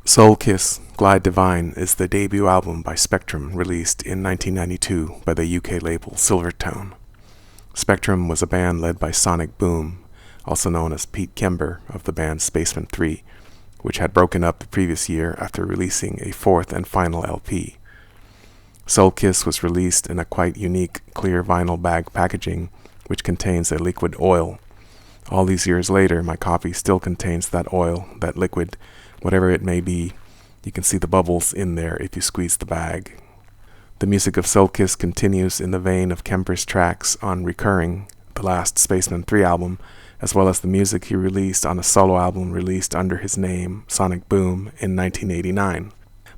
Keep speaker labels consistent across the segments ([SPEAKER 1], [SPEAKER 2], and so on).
[SPEAKER 1] Soul Kiss Glide Divine is the debut album by Spectrum released in 1992 by the UK label Silvertone. Spectrum was a band led by Sonic Boom, also known as Pete Kember of the band Spacemen 3, which had broken up the previous year after releasing a fourth and final LP. Soul Kiss was released in a quite unique clear vinyl bag packaging which contains a liquid oil. All these years later, my copy still contains that oil, that liquid, whatever it may be. You can see the bubbles in there if you squeeze the bag. The music of Soul Kiss continues in the vein of Kemper's tracks on Recurring, the last Spacemen 3 album, as well as the music he released on a solo album released under his name, Sonic Boom, in 1989.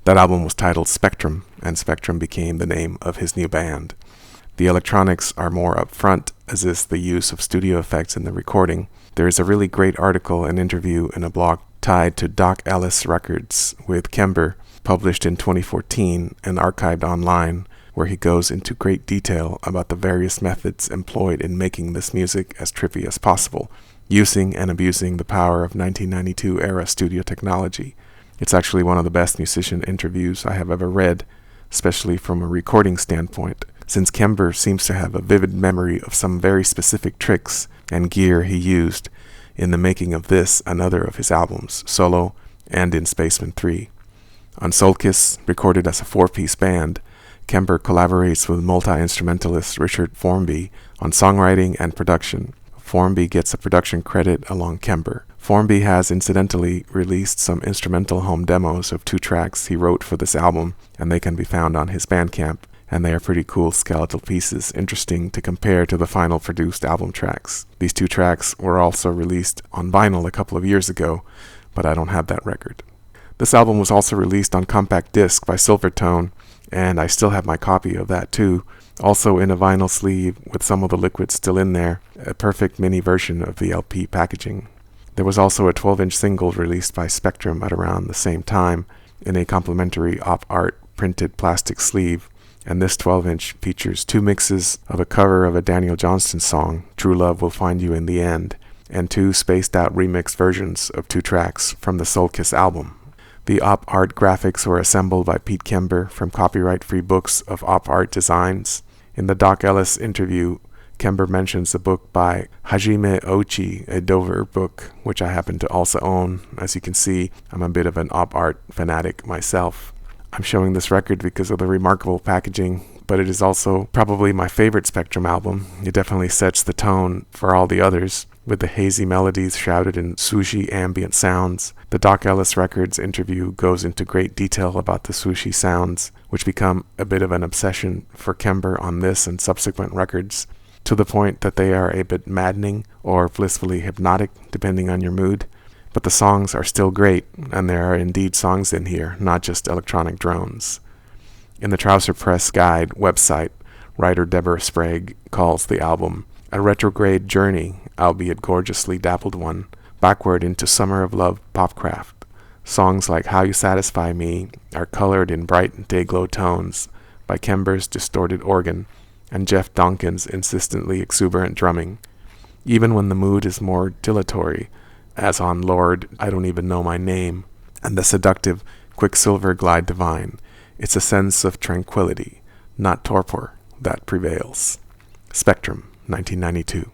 [SPEAKER 1] That album was titled Spectrum, and Spectrum became the name of his new band. The electronics are more upfront, as is the use of studio effects in the recording. There is a really great article and interview in a blog tied to Doc Ellis Records with Kember, published in 2014 and archived online, where he goes into great detail about the various methods employed in making this music as trippy as possible, using and abusing the power of 1992-era studio technology. It's actually one of the best musician interviews I have ever read, especially from a recording standpoint, since Kember seems to have a vivid memory of some very specific tricks and gear he used in the making of this and other of his albums, solo and in Spacemen 3. On Soul Kiss, recorded as a four-piece band, Kember collaborates with multi-instrumentalist Richard Formby on songwriting and production. Formby gets a production credit along Kember. Formby has incidentally released some instrumental home demos of 2 tracks he wrote for this album, and they can be found on his Bandcamp, and they are pretty cool skeletal pieces, interesting to compare to the final produced album tracks. These 2 tracks were also released on vinyl a couple of years ago, but I don't have that record. This album was also released on compact disc by Silvertone, and I still have my copy of that too, also in a vinyl sleeve with some of the liquids still in there, a perfect mini version of the LP packaging. There was also a 12-inch single released by Spectrum at around the same time in a complimentary op art printed plastic sleeve, and this 12-inch features 2 mixes of a cover of a Daniel Johnston song, True Love Will Find You in the End, and 2 spaced-out remixed versions of 2 tracks from the Soul Kiss album. The op art graphics were assembled by Pete Kember from copyright-free books of op art designs. In the Doc Ellis interview, Kember mentions a book by Hajime Ochi, a Dover book, which I happen to also own. As you can see, I'm a bit of an op art fanatic myself. I'm showing this record because of the remarkable packaging, but it is also probably my favorite Spectrum album. It definitely sets the tone for all the others, with the hazy melodies shrouded in swooshy ambient sounds. The Doc Ellis Records interview goes into great detail about the swooshy sounds, which become a bit of an obsession for Kember on this and subsequent records, to the point that they are a bit maddening or blissfully hypnotic, depending on your mood. But the songs are still great, and there are indeed songs in here, not just electronic drones. In the Trouser Press Guide website, writer Deborah Sprague calls the album a retrograde journey, albeit gorgeously dappled one, backward into Summer of Love popcraft. Songs like How You Satisfy Me are colored in bright day-glow tones by Kember's distorted organ and Jeff Donkin's insistently exuberant drumming, even when the mood is more dilatory, as on Lord, I Don't Even Know My Name, and the seductive Quicksilver Glide Divine. It's a sense of tranquility, not torpor, that prevails. Spectrum, 1992.